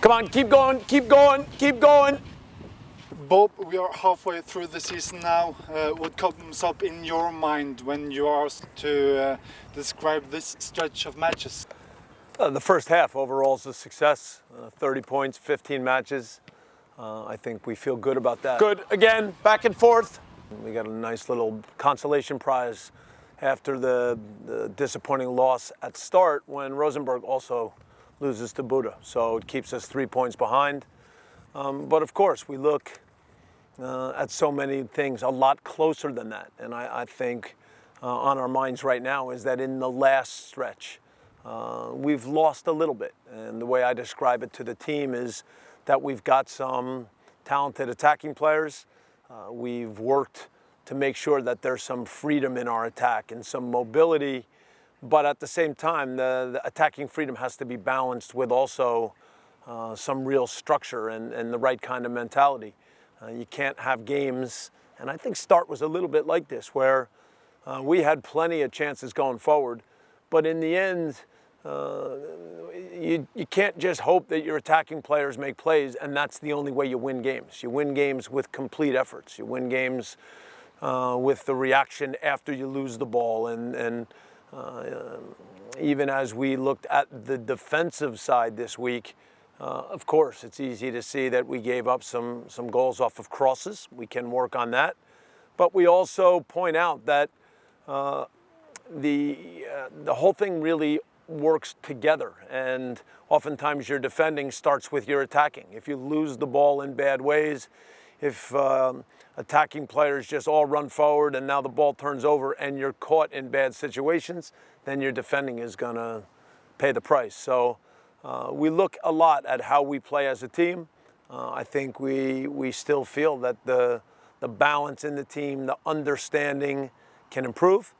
Come on, keep going, keep going, keep going. Bob, we are halfway through the season now. What comes up in your mind when you are asked to describe this stretch of matches? The first half overall is a success. 30 points, 15 matches. I think we feel good about that. Good, again, back and forth. We got a nice little consolation prize after the disappointing loss at start when Rosenborg also loses to Buda. So it keeps us 3 points behind. But of course, we look at so many things a lot closer than that. And I think on our minds right now is that in the last stretch, we've lost a little bit. And the way I describe it to the team is that we've got some talented attacking players. We've worked to make sure that there's some freedom in our attack and some mobility. But at the same time, the attacking freedom has to be balanced with also some real structure and the right kind of mentality. You can't have games, and I think start was a little bit like this, where we had plenty of chances going forward, but in the end, you can't just hope that your attacking players make plays, and that's the only way you win games. You win games with complete efforts. You win games with the reaction after you lose the ball, and even as we looked at the defensive side this week, of course, it's easy to see that we gave up some goals off of crosses. We can work on that. But we also point out that the whole thing really works together. And oftentimes your defending starts with your attacking. If you lose the ball in bad ways, if attacking players just all run forward and now the ball turns over and you're caught in bad situations, then your defending is going to pay the price. So we look a lot at how we play as a team. I think we still feel that the balance in the team, the understanding can improve.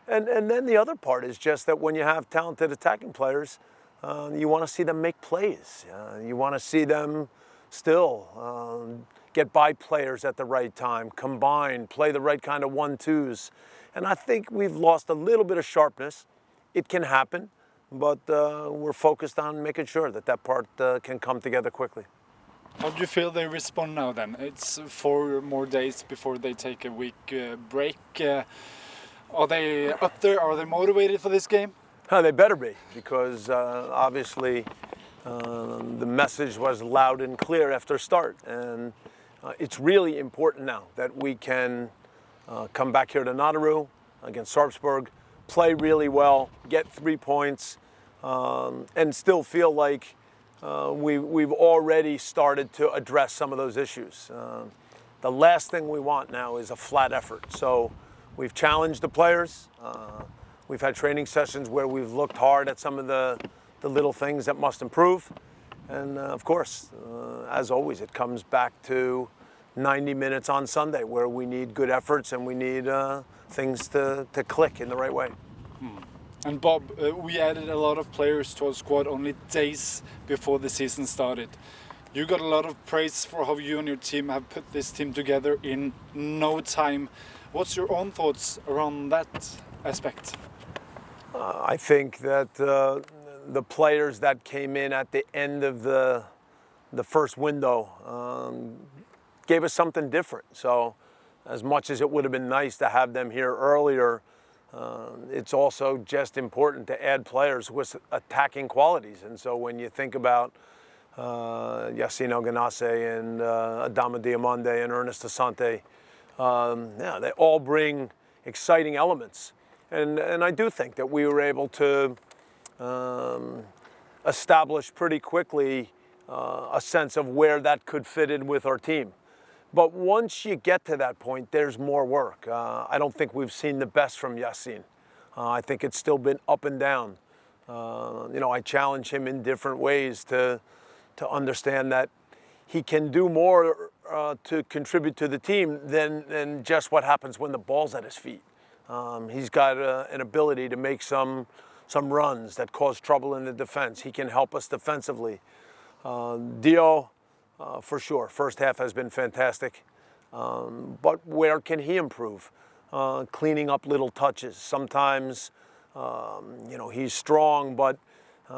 And then the other part is just that when you have talented attacking players, you want to see them make plays. You want to see them still get by players at the right time, combine, play the right kind of 1-2s. And I think we've lost a little bit of sharpness. It can happen. But we're focused on making sure that that part can come together quickly. How do you feel they respond now then? It's 4 more days before they take a week break. Are they up there? Are they motivated for this game? They better be, because obviously the message was loud and clear after start. And it's really important now that we can come back here to Naderu against Sarpsborg, play really well, get 3 points, and still feel like we've already started to address some of those issues. The last thing we want now is a flat effort. So we've challenged the players. We've had training sessions where we've looked hard at some of the little things that must improve. And of course, as always, it comes back to 90 minutes on Sunday where we need good efforts and we need things to click in the right way. And Bob, we added a lot of players to our squad only days before the season started. You got a lot of praise for how you and your team have put this team together in no time. What's your own thoughts around that aspect? I think that the players that came in at the end of the first window gave us something different. So as much as it would have been nice to have them here earlier, it's also just important to add players with attacking qualities. And so when you think about Yassine El Ganase and Adama Diomande and Ernest Asante, they all bring exciting elements. And I do think that we were able to establish pretty quickly a sense of where that could fit in with our team. But once you get to that point, there's more work. I don't think we've seen the best from Yassine. I think it's still been up and down. I challenge him in different ways to understand that he can do more to contribute to the team than just what happens when the ball's at his feet. He's got an ability to make some runs that cause trouble in the defense. He can help us defensively. Dio, for sure, first half has been fantastic. But where can he improve? Cleaning up little touches. Sometimes, he's strong, but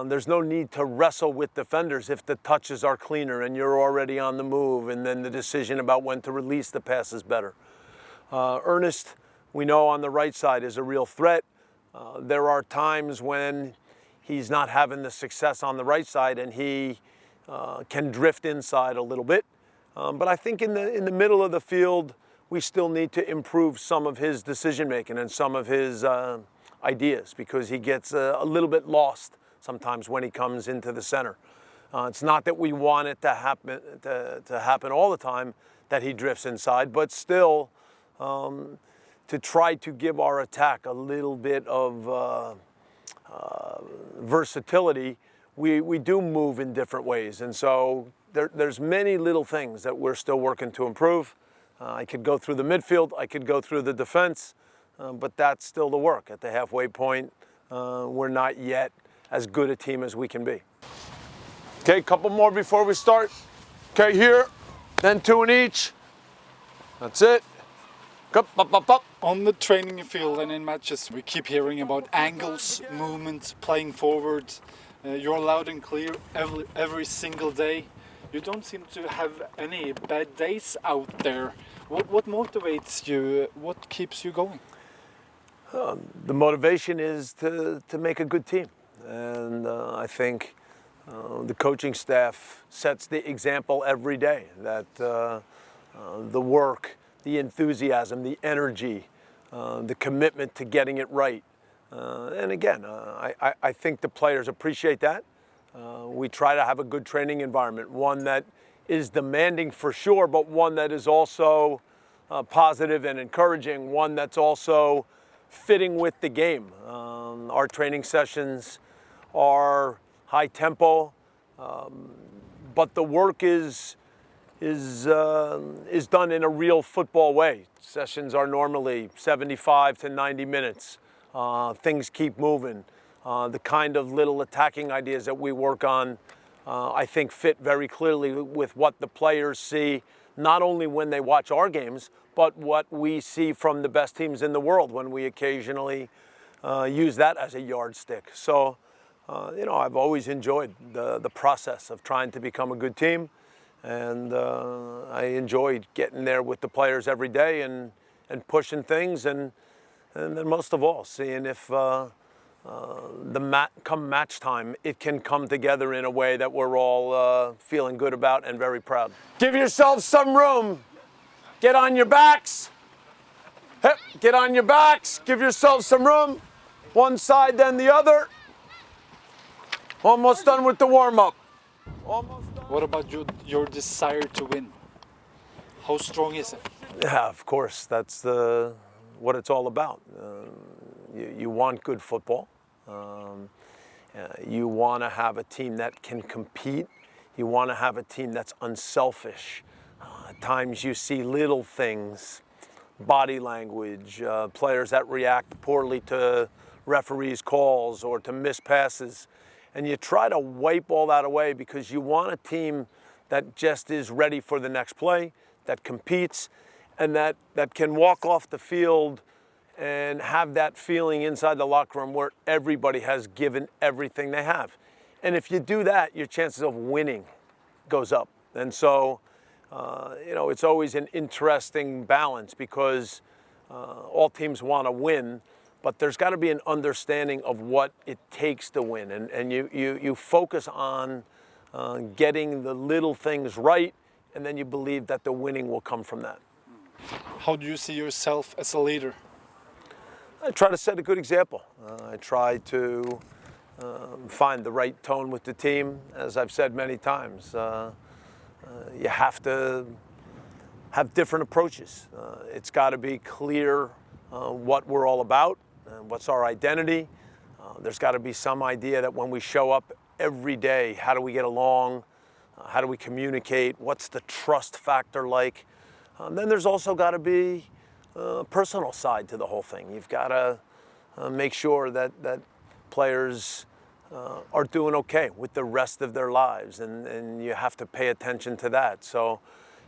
There's no need to wrestle with defenders if the touches are cleaner and you're already on the move, and then the decision about when to release the pass is better. Ernest, we know on the right side, is a real threat. There are times when he's not having the success on the right side and he can drift inside a little bit. But I think in the middle of the field, we still need to improve some of his decision making and some of his ideas, because he gets a little bit lost sometimes when he comes into the center. It's not that we want it to happen all the time, that he drifts inside, but still to try to give our attack a little bit of versatility, we do move in different ways. And so there's many little things that we're still working to improve. I could go through the midfield, I could go through the defense, but that's still the work. At the halfway point, we're not yet as good a team as we can be. Okay, a couple more before we start. Okay, here, then 2 in each. That's it. Up, up, up, up. On the training field and in matches, we keep hearing about angles, movement, playing forward. You're loud and clear every single day. You don't seem to have any bad days out there. What motivates you? What keeps you going? The motivation is to make a good team. And I think the coaching staff sets the example every day, that the work, the enthusiasm, the energy, the commitment to getting it right. And again, I think the players appreciate that. We try to have a good training environment, one that is demanding for sure, but one that is also positive and encouraging, one that's also fitting with the game. Our training sessions are high tempo, but the work is done in a real football way. Sessions are normally 75 to 90 minutes. Things keep moving. The kind of little attacking ideas that we work on, I think, fit very clearly with what the players see, not only when they watch our games, but what we see from the best teams in the world when we occasionally use that as a yardstick. So, I've always enjoyed the process of trying to become a good team, and I enjoyed getting there with the players every day and pushing things, and then most of all, seeing if come match time, it can come together in a way that we're all feeling good about and very proud. Give yourselves some room. Get on your backs. Get on your backs. Give yourselves some room. One side, then the other. Almost done with the warm-up. What about your desire to win? How strong is it? Yeah, of course. That's what it's all about. You want good football. You want to have a team that can compete. You want to have a team that's unselfish. At times you see little things, body language, players that react poorly to referees' calls or to missed passes. And you try to wipe all that away, because you want a team that just is ready for the next play, that competes, and that can walk off the field and have that feeling inside the locker room where everybody has given everything they have. And if you do that, your chances of winning goes up. And so, it's always an interesting balance, because all teams want to win, but there's got to be an understanding of what it takes to win. And you focus on getting the little things right, and then you believe that the winning will come from that. How do you see yourself as a leader? I try to set a good example. I try to find the right tone with the team. As I've said many times, you have to have different approaches. It's got to be clear what we're all about, what's our identity. There's got to be some idea that when we show up every day, how do we get along? How do we communicate? What's the trust factor like? Then there's also got to be a personal side to the whole thing. You've got to make sure that players are doing okay with the rest of their lives, and you have to pay attention to that. So,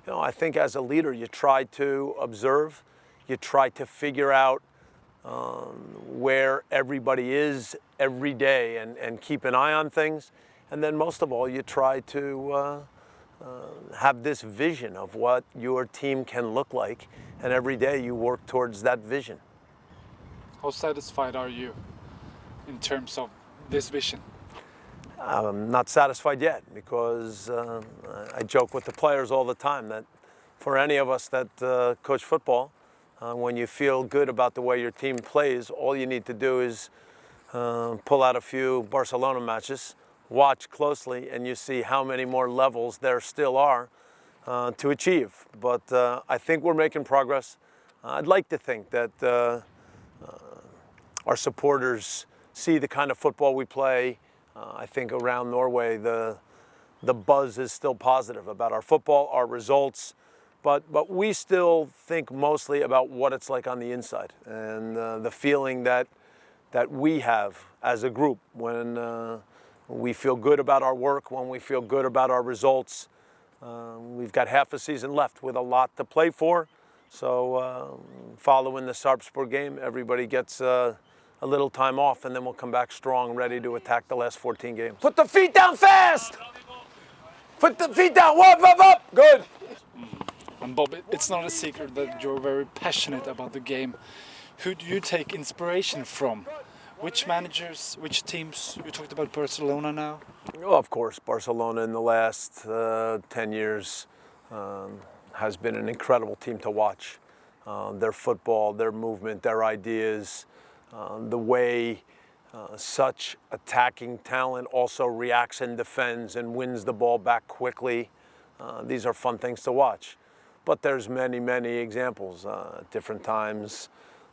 I think as a leader, you try to observe, you try to figure out where everybody is every day and keep an eye on things. And then most of all, you try to have this vision of what your team can look like, and every day you work towards that vision. How satisfied are you in terms of this vision? I'm not satisfied yet, because I joke with the players all the time that for any of us that coach football, when you feel good about the way your team plays, all you need to do is pull out a few Barcelona matches, watch closely, and you see how many more levels there still are to achieve. But I think we're making progress. I'd like to think that our supporters see the kind of football we play. I think around Norway the buzz is still positive about our football, our results, but we still think mostly about what it's like on the inside, and the feeling that we have as a group when we feel good about our work, when we feel good about our results. We've got half a season left with a lot to play for. So following the Sarpsborg game, everybody gets a little time off, and then we'll come back strong, ready to attack the last 14 games. Put the feet down fast! Put the feet down, up! Good! And Bob, it's not a secret that you're very passionate about the game. Who do you take inspiration from? Which managers, which teams? You talked about Barcelona now. Well, of course, Barcelona in the last 10 years has been an incredible team to watch. Their football, their movement, their ideas, the way such attacking talent also reacts and defends and wins the ball back quickly. These are fun things to watch. But there's many, many examples. At different times,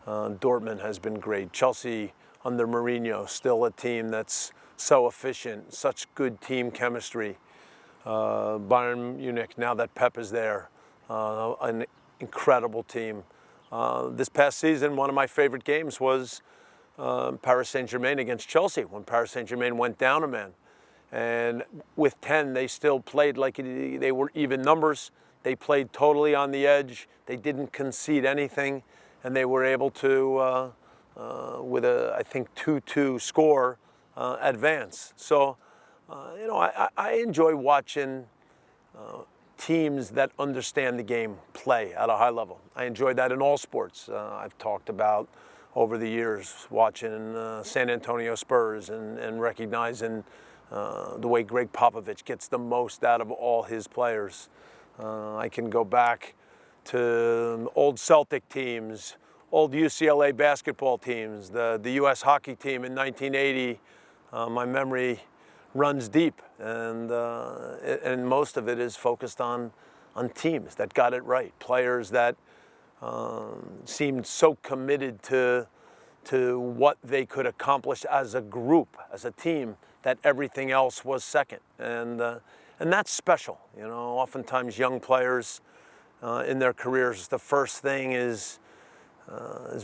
Dortmund has been great. Chelsea under Mourinho, still a team that's so efficient, such good team chemistry. Bayern Munich, now that Pep is there, an incredible team. This past season, one of my favorite games was Paris Saint-Germain against Chelsea, when Paris Saint-Germain went down a man. And with 10, they still played like they were even numbers. They played totally on the edge. They didn't concede anything, and they were able to, with a, I think, 2-2 score, advance. So, you know, I enjoy watching teams that understand the game play at a high level. I enjoy that in all sports. I've talked about over the years watching San Antonio Spurs and recognizing the way Greg Popovich gets the most out of all his players. I can go back to old Celtic teams, old UCLA basketball teams, the U.S. hockey team in 1980. My memory runs deep, and most of it is focused on teams that got it right, players that seemed so committed to what they could accomplish as a group, as a team, that everything else was second. And that's special. You know, oftentimes young players in their careers, the first thing is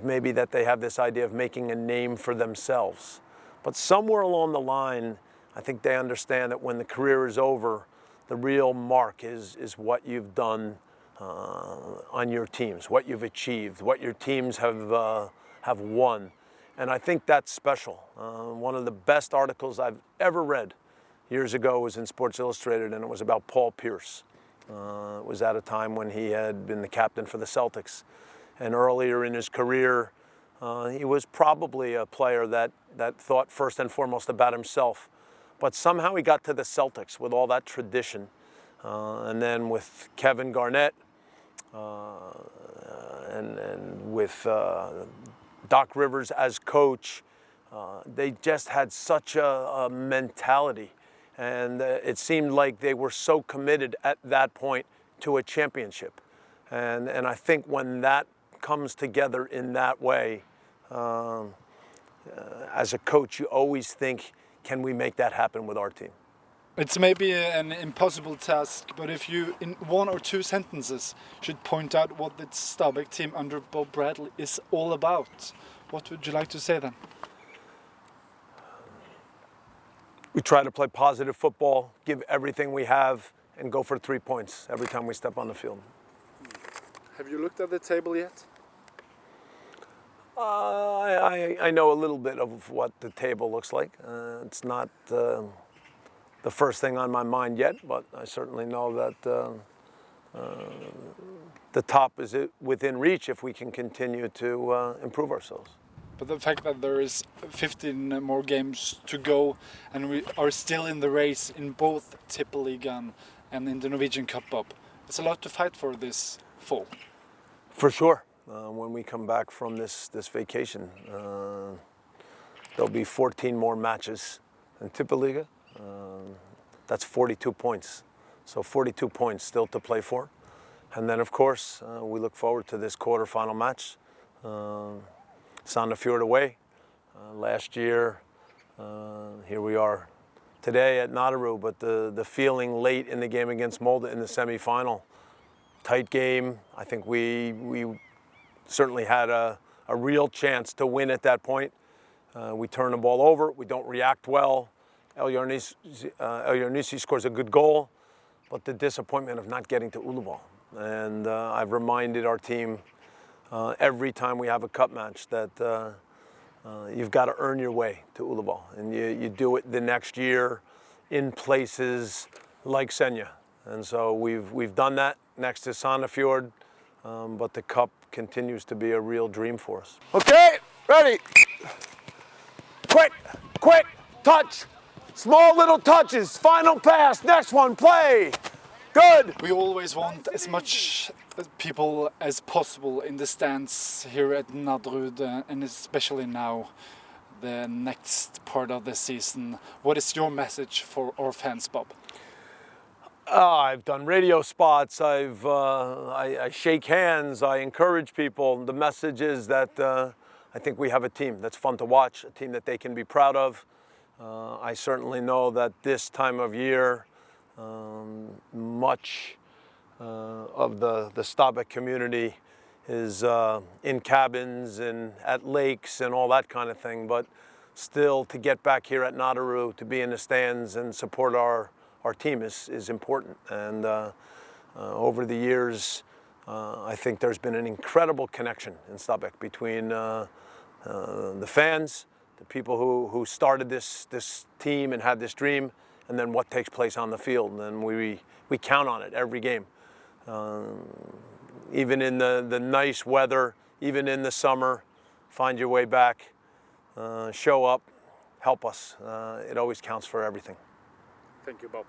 maybe that they have this idea of making a name for themselves. But somewhere along the line, I think they understand that when the career is over, the real mark is what you've done on your teams, what you've achieved, what your teams have won. And I think that's special. One of the best articles I've ever read years ago was in Sports Illustrated, and it was about Paul Pierce. It was at a time when he had been the captain for the Celtics. And earlier in his career, he was probably a player that thought first and foremost about himself. But somehow he got to the Celtics with all that tradition. And then with Kevin Garnett and with Doc Rivers as coach, they just had such a mentality. And it seemed like they were so committed at that point to a championship. And I think when that comes together in that way, as a coach, you always think, can we make that happen with our team? It's maybe an impossible task, but if you, in 1 or 2 sentences, should point out what the Stabæk team under Bob Bradley is all about, what would you like to say then? We try to play positive football, give everything we have, and go for 3 points every time we step on the field. Have you looked at the table yet? I know a little bit of what the table looks like. It's not the first thing on my mind yet, but I certainly know that the top is within reach if we can continue to improve ourselves. But the fact that there is 15 more games to go and we are still in the race in both Tippeligaen and in the Norwegian Cup Up, it's a lot to fight for this fall. For sure. When we come back from this vacation, there'll be 14 more matches in Tippeliga. That's 42 points. So 42 points still to play for. And then, of course, we look forward to this quarterfinal match. Sandefjord away. Last year, here we are today at Nadderud, but the feeling late in the game against Molde in the semifinal, tight game. I think we certainly had a real chance to win at that point. We turn the ball over, we don't react well. El Yarnisi scores a good goal, but the disappointment of not getting to Ullevål. And I've reminded our team every time we have a cup match that you've got to earn your way to Ullevål. And you do it the next year in places like Senja. And so we've done that next to Sandefjord, but the cup continues to be a real dream for us. Okay, ready. Quick, touch. Small little touches, final pass, next one, play. Good. We always want as much people as possible in the stands here at Nadderud, and especially now, the next part of the season. What is your message for our fans, Bob? I've done radio spots, I shake hands, I encourage people. The message is that I think we have a team that's fun to watch, a team that they can be proud of. I certainly know that this time of year, much of the Stabæk community is in cabins and at lakes and all that kind of thing, but still to get back here at Nadderud, to be in the stands and support our team is important. And over the years, I think there's been an incredible connection in Stabæk between the fans, the people who started this team and had this dream, and then what takes place on the field. And we count on it every game. Even in the nice weather, even in the summer, find your way back, show up, help us. It always counts for everything. Thank you, Bob.